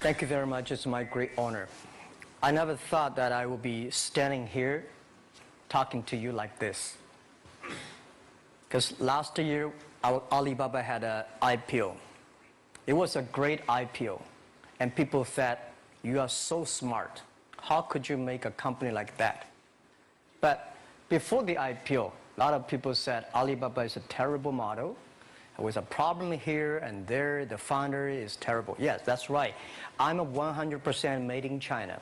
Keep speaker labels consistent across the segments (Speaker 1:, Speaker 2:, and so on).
Speaker 1: Thank you very much. It's my great honor. I never thought that I would be standing here talking to you like this. Because last year, our Alibaba had an IPO. It was a great IPO. And people said, you are so smart. How could you make a company like that? But before the IPO, a lot of people said Alibaba is a terrible model. There was a problem here and there. The founder is terrible. Yes, that's right. I'm a 100% made in China.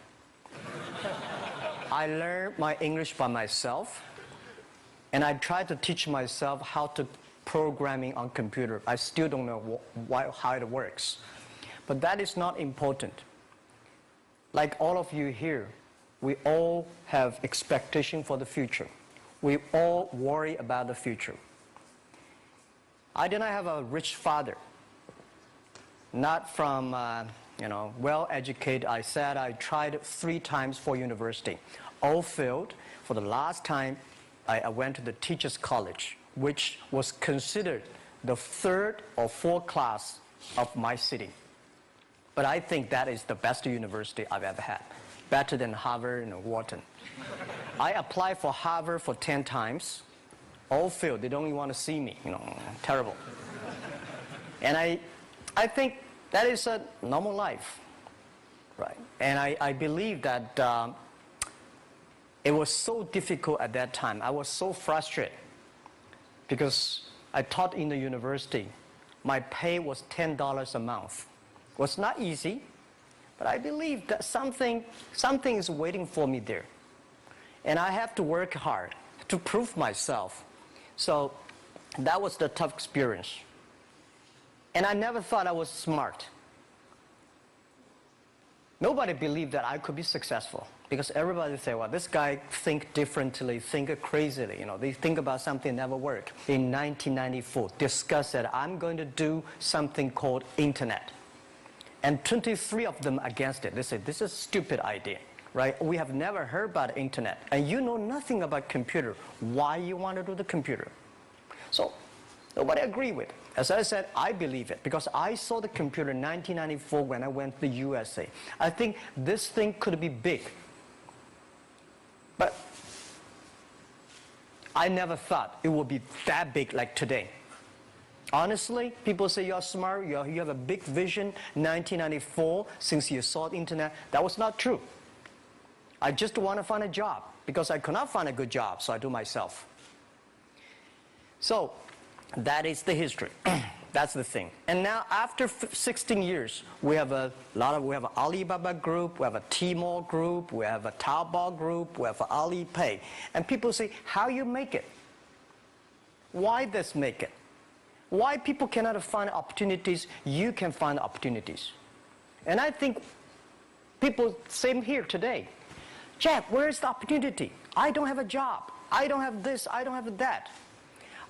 Speaker 1: I learned my English by myself. And I tried to teach myself how to programming on computer. I still don't know how it works. But that is not important. Like all of you here, we all have expectation for the future. We all worry about the future. I did not have a rich father. Not from, well-educated. I said I tried 3 times for university. All failed. For the last time, I went to the teacher's college, which was considered the 3rd or 4th class of my city. But I think that is the best university I've ever had. Better than Harvard and Wharton. I applied for Harvard for 10 times. All failed. They don't even want to see me. Terrible. And I think that is a normal life. Right? And I believe that it was so difficult at that time. I was so frustrated because I taught in the university. My pay was $10 a month. It was not easy, but I believe that something is waiting for me there. And I have to work hard to prove myself. So that was the tough experience. And I never thought I was smart. Nobody believed that I could be successful because everybody say, well, this guy think differently, think crazily. They think about something never work. In 1994, discussed that I'm going to do something called internet. And 23 of them against it. They said, this is a stupid idea, right? We have never heard about internet. And you know nothing about computer. Why you want to do the computer? So nobody agreed with it. As I said, I believe it because I saw the computer in 1994 when I went to the USA. I think this thing could be big. But I never thought it would be that big like today. Honestly, people say you're smart, you have a big vision. 1994, since you saw the internet, that was not true. I just want to find a job because I could not find a good job, so I do myself. So that is the history. That's the thing. And now after 16 years, we have an Alibaba group, we have a Tmall group, we have a Taobao group, we have an Alipay. And people say, how you make it? Why this make it? Why people cannot find opportunities, you can find opportunities. And I think people, same here today. Jack, where is the opportunity? I don't have a job. I don't have this, I don't have that.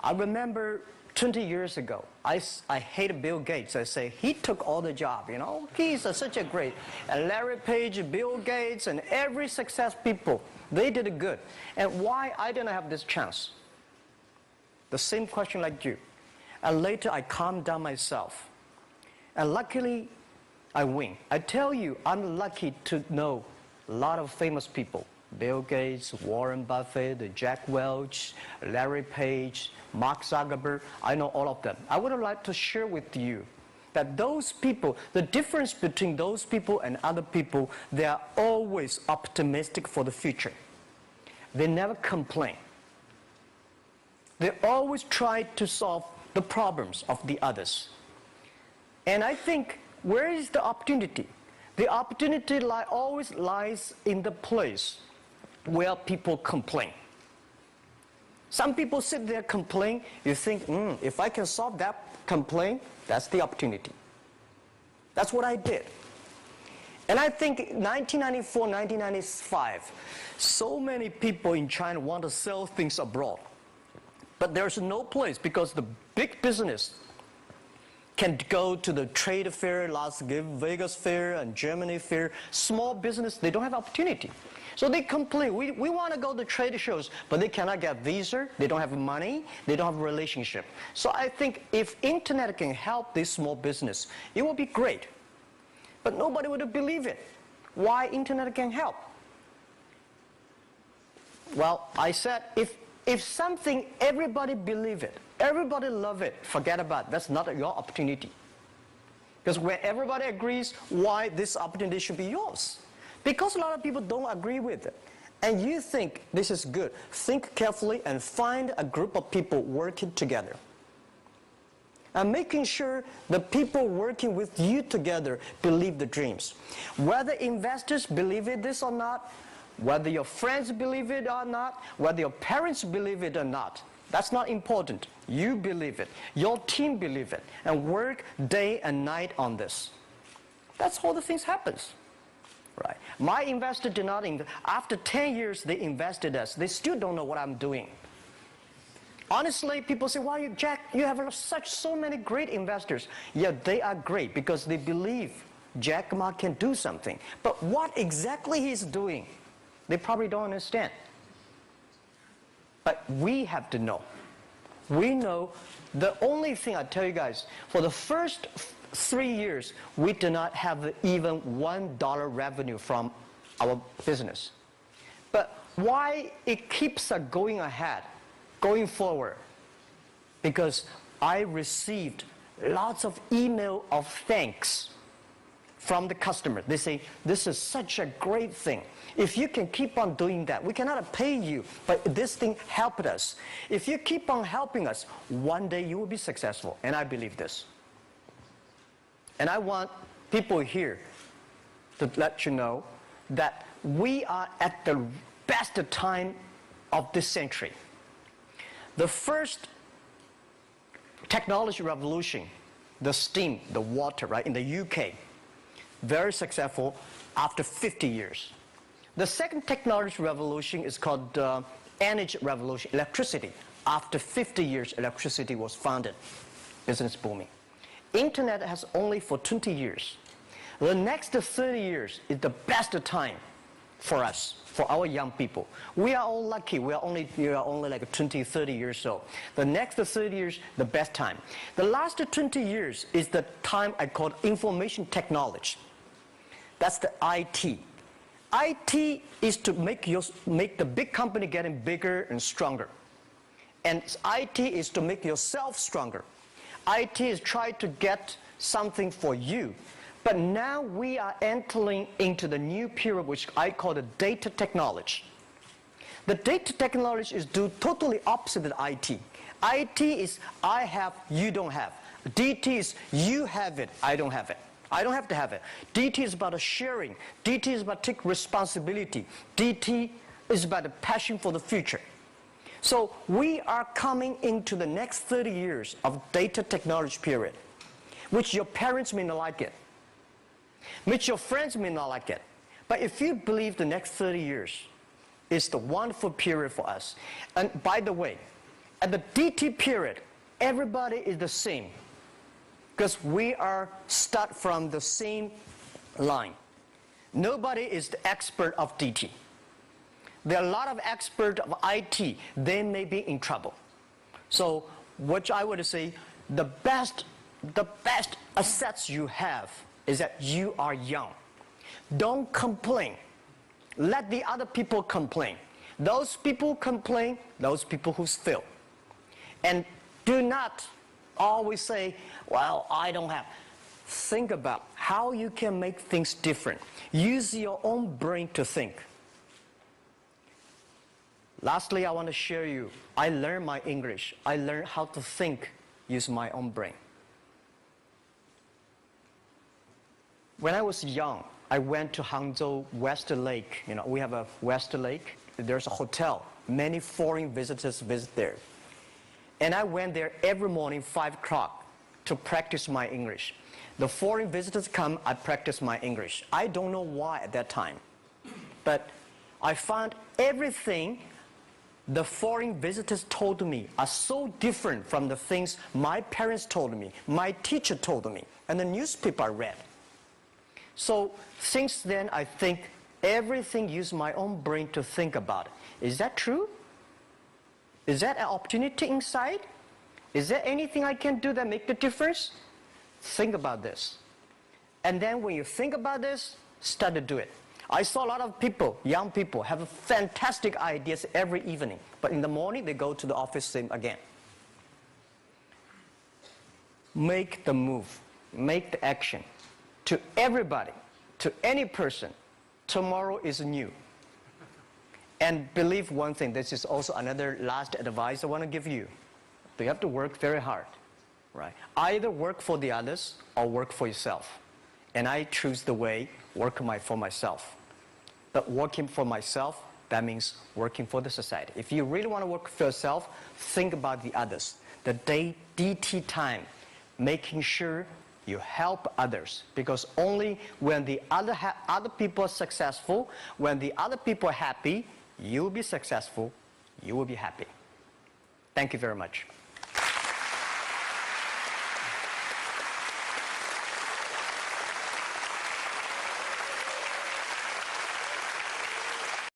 Speaker 1: I remember 20 years ago, I hated Bill Gates. I say, he took all the job, He's such a great. And Larry Page, Bill Gates, and every success people, they did it good. And why I didn't have this chance? The same question like you. And later I calmed down myself. And luckily, I win. I tell you, I'm lucky to know a lot of famous people. Bill Gates, Warren Buffett, Jack Welch, Larry Page, Mark Zuckerberg. I know all of them. I would like to share with you that those people, the difference between those people and other people, they are always optimistic for the future. They never complain. They always try to solve the problems of the others. And I think, where is the opportunity? The opportunity always lies in the place where people complain. Some people sit there complain. You think, if I can solve that complaint, that's the opportunity. That's what I did. And I think 1994, 1995, so many people in China want to sell things abroad. But there's no place because the big business can go to the trade fair, Las Vegas fair and Germany fair. Small business, they don't have opportunity. So they complain, we want to go to trade shows, but they cannot get visa, they don't have money, they don't have a relationship. So I think if internet can help this small business, it will be great. But nobody would believe it. Why internet can help? Well, I said, if something, everybody believe it, everybody love it, forget about it. That's not your opportunity. Because when everybody agrees, why this opportunity should be yours? Because a lot of people don't agree with it. And you think this is good. Think carefully and find a group of people working together. And making sure the people working with you together believe the dreams. Whether investors believe it this or not, whether your friends believe it or not, whether your parents believe it or not, that's not important. You believe it. Your team believe it. And work day and night on this. That's how the things happens. Right? My investor did not invest. After 10 years, they invested us. They still don't know what I'm doing. Honestly, people say, "Why, Jack, you have so many great investors." Yeah, they are great because they believe Jack Ma can do something. But what exactly he's doing, they probably don't understand. But we have to know. We know the only thing I tell you guys, for the first 3 years, we do not have even $1 revenue from our business. But why it keeps going ahead, going forward? Because I received lots of email of thanks from the customer. They say, "This is such a great thing. If you can keep on doing that, we cannot pay you, but this thing helped us. If you keep on helping us, one day you will be successful." And I believe this. And I want people here to let you know that we are at the best time of this century. The first technology revolution, the steam, the water, right, in the UK, very successful after 50 years. The second technology revolution is called energy revolution, electricity. After 50 years, electricity was founded, business booming. Internet has only for 20 years. The next 30 years is the best time for us, for our young people. We are all lucky. We are only like 20, 30 years old. The next 30 years, the best time. The last 20 years is the time I call information technology. That's the IT. IT is to make the big company getting bigger and stronger. And IT is to make yourself stronger. IT is trying to get something for you. But now we are entering into the new period, which I call the data technology. The data technology is totally opposite of IT. IT is I have, you don't have. DT is you have it, I don't have it. I don't have to have it. DT is about sharing. DT is about taking responsibility. DT is about the passion for the future. So we are coming into the next 30 years of data technology period, which your parents may not like it, which your friends may not like it. But if you believe the next 30 years is the wonderful period for us. And by the way, at the DT period, everybody is the same. Because we are start from the same line. Nobody is the expert of DT. There are a lot of experts of IT. They may be in trouble. So what I would say, the best assets you have is that you are young. Don't complain. Let the other people complain. Those people complain, those people who fail. And do not always say, "Well, I don't have." Think about how you can make things different. Use your own brain to think. Lastly, I want to share you, I learned my English. I learned how to think, use my own brain. When I was young, I went to Hangzhou West Lake. You know, we have a West Lake. There's a hotel. Many foreign visitors visit there. And I went there every morning, 5 o'clock, to practice my English. The foreign visitors come, I practice my English. I don't know why at that time. But I found everything the foreign visitors told me are so different from the things my parents told me, my teacher told me, and the newspaper I read. So since then, I think everything use my own brain to think about it. Is that true? Is that an opportunity inside? Is there anything I can do that make the difference? Think about this. And then when you think about this, start to do it. I saw a lot of people, young people, have fantastic ideas every evening. But in the morning, they go to the office same again. Make the move. Make the action. To everybody, to any person, tomorrow is new. And believe one thing, this is also another last advice I want to give you. You have to work very hard, right? Either work for the others or work for yourself. And I choose the way, work for myself. But working for myself, that means working for the society. If you really want to work for yourself, think about the others. The DT time, making sure you help others. Because only when the other people are successful, when the other people are happy, you will be successful, you will be happy. Thank you very much.